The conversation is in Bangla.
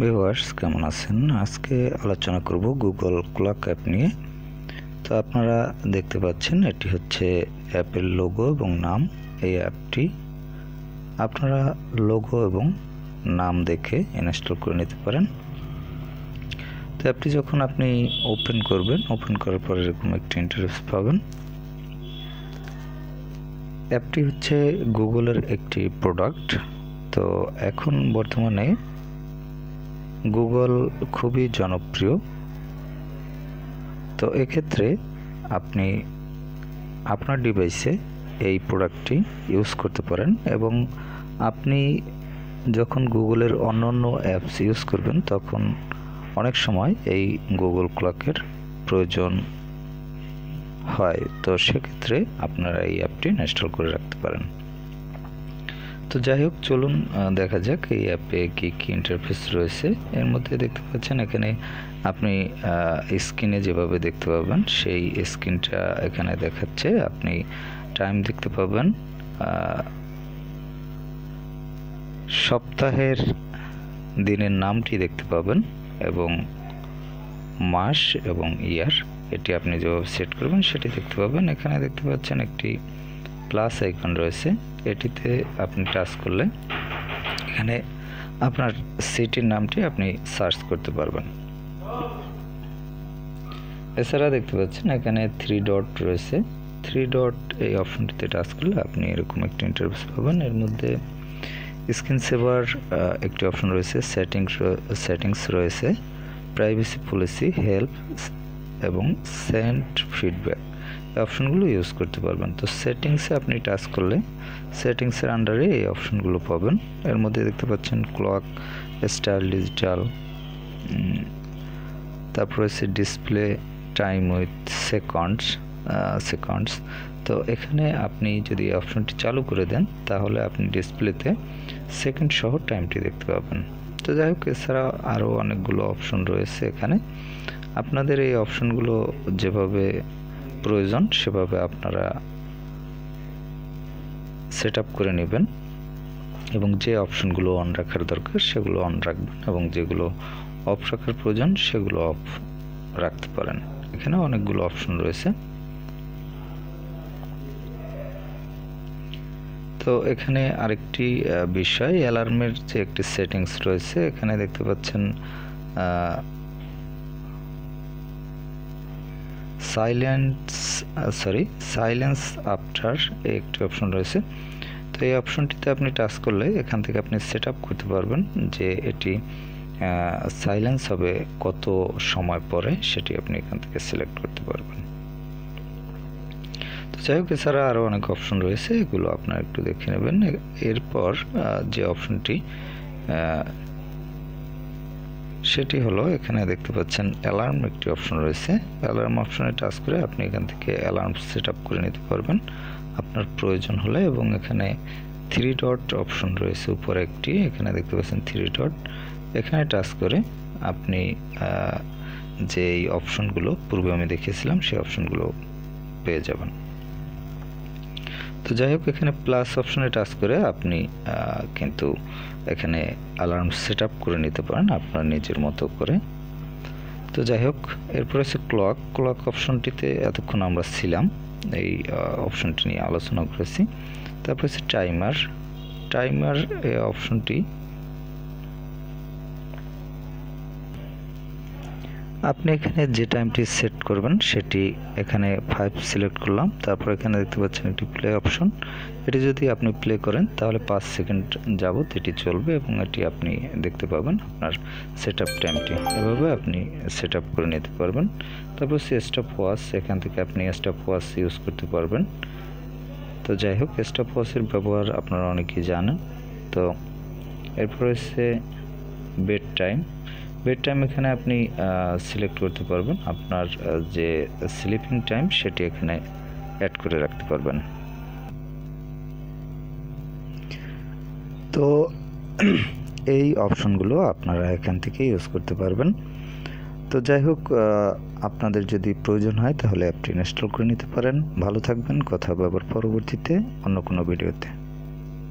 ভিউয়ার্স কেমন আছেন? আজকে আলোচনা করব গুগল ক্লক অ্যাপ নিয়ে। তো আপনারা দেখতে পাচ্ছেন এটি হচ্ছে অ্যাপের লোগো এবং নাম। এই অ্যাপটি আপনারা লোগো এবং নাম দেখে ইনস্টল করে নিতে পারেন। তো অ্যাপটি যখন আপনি ওপেন করবেন, ওপেন করার পর এরকম একটি ইন্টারফেস পাবেন। অ্যাপটি হচ্ছে গুগলের একটি প্রোডাক্ট। তো এখন বর্তমানে গুগল খুবই জনপ্রিয়। তো এক্ষেত্রে আপনি আপনার ডিভাইসে এই প্রোডাক্টটি ইউজ করতে পারেন এবং আপনি যখন গুগলের অন্যান্য অ্যাপস ইউজ করবেন তখন অনেক সময় এই গুগল ক্লকের প্রয়োজন হয়। তো সেক্ষেত্রে আপনারা এই অ্যাপটি ইনস্টল করে রাখতে পারেন। তো যাই হোক, চলুন দেখা যাক এই অ্যাপে কী কী ইন্টারফেস রয়েছে। এর মধ্যে দেখতে পাচ্ছেন এখানে আপনি স্ক্রিনে যেভাবে দেখতে পাবেন সেই স্ক্রিনটা এখানে দেখাচ্ছে। আপনি টাইম দেখতে পাবেন, সপ্তাহের দিনের নামটি দেখতে পাবেন এবং মাস এবং ইয়ার এটি আপনি যেভাবে সেট করবেন সেটি দেখতে পাবেন। এখানে দেখতে পাচ্ছেন একটি প্লাস আইকন রয়েছে, এটিতে আপনি টাচ করলে এখানে আপনার সিটির নামটি আপনি সার্চ করতে পারবেন। এছাড়া দেখতে পাচ্ছেন এখানে 3 ডট রয়েছে। 3 ডট এই অপশনটিতে টাচ করলে আপনি এরকম একটি ইন্টারফেস পাবেন। এর মধ্যে স্ক্রিন সেভার একটি অপশন রয়েছে, সেটিংস রয়েছে, প্রাইভেসি পলিসি, হেল্প এবং সেন্ড ফিডব্যাক। এই অপশনগুলো ইউজ করতে পারবেন। তো সেটিংসে আপনি টাচ করলে সেটিংসের আন্ডারে এই অপশনগুলো পাবেন। এর মধ্যে দেখতে পাচ্ছেন ক্লক, স্টাইল, ডিজিটাল, তারপর হচ্ছে ডিসপ্লে টাইম উইথ সেকন্ডস। তো এখানে আপনি যদি অপশনটি চালু করে দেন তাহলে আপনি ডিসপ্লেতে সেকেন্ড সহ টাইমটি দেখতে পাবেন। তো যাই হোক, এছাড়া আরও অনেকগুলো অপশন রয়েছে এখানে। আপনাদের এই অপশনগুলো যেভাবে প্রয়োজন সেভাবে আপনারা সেট আপ করে নেবেন এবং যে অপশনগুলো অন রাখার দরকার সেগুলো অন রাখবেন এবং যেগুলো অফ রাখার প্রয়োজন সেগুলো অফ রাখতে পারেন। এখানে অনেকগুলো অপশন রয়েছে। তো এখানে আরেকটি বিষয়, অ্যালার্মের যে একটি সেটিংস রয়েছে, এখানে দেখতে পাচ্ছেন সাইলেন্স আফটার একটি অপশন রয়েছে। তো এই অপশনটিতে আপনি টাচ করলে এখান থেকে আপনি সেট আপ করতে পারবেন যে এটি সাইলেন্স হবে কত সময় পরে, সেটি আপনি এখান থেকে সিলেক্ট করতে পারবেন। তো যাই হোক, এছাড়া আরও অনেক অপশন রয়েছে, এগুলো আপনারা একটু দেখে নেবেন। এরপর যে অপশনটি সেটি হলো, এখানে দেখতে পাচ্ছেন অ্যালার্ম একটি অপশন রয়েছে। অ্যালার্ম অপশনে টাচ করে আপনি এখান থেকে অ্যালার্ম সেট আপ করে নিতে পারবেন আপনার প্রয়োজন হলে। এবং এখানে 3 ডট অপশন রয়েছে উপরে একটি, এখানে দেখতে পাচ্ছেন 3 ডট। এখানে টাচ করে আপনি যে অপশনগুলো পূর্বে আমি দেখিয়েছিলাম সেই অপশনগুলো পেয়ে যাবেন। তো যাই হোক, এখানে প্লাস অপশনে টাচ করে আপনি কিন্তু এখানে অ্যালার্ম সেট আপ করে নিতে পারেন আপনার নিজের মতো করে। তো যাই হোক, এরপর হচ্ছে ক্লক অপশনটিতে এতক্ষণ আমরা ছিলাম, এই অপশনটি নিয়ে আলোচনা করেছি। তারপর হচ্ছে টাইমার এই অপশনটি আপনি এখানে যে টাইমটি সেট করবেন সেটি এখানে 5 সিলেক্ট করলাম। তারপর এখানে দেখতে পাচ্ছেন একটি প্লে অপশন, এটি যদি আপনি প্লে করেন তাহলে 5 সেকেন্ড যাবত এটি চলবে এবং এটি আপনি দেখতে পাবেন আপনার সেট আপ টাইমটি। এভাবে আপনি সেট আপ করে নিতে পারবেন। তারপর স্টপ ওয়াচ, এখান থেকে আপনি স্টপ ওয়াচ ইউজ করতে পারবেন। তো যাই হোক, স্টপ ওয়াচের ব্যবহার আপনারা অনেকেই জানেন। তো এরপর হচ্ছে বেড টাইম এখানে আপনি সিলেক্ট করতে পারবেন আপনার যে স্লিপিং টাইম সেটি এখানে অ্যাড করে রাখতে পারবেন। তো এই অপশনগুলো আপনারা এখান থেকে ইউজ করতে পারবেন। তো যাই হোক, আপনাদের যদি প্রয়োজন হয় তাহলে অ্যাপটি ইনস্টল করে নিতে পারেন। ভালো থাকবেন, কথা হবে আবার পরবর্তীতে অন্য কোনো ভিডিওতে।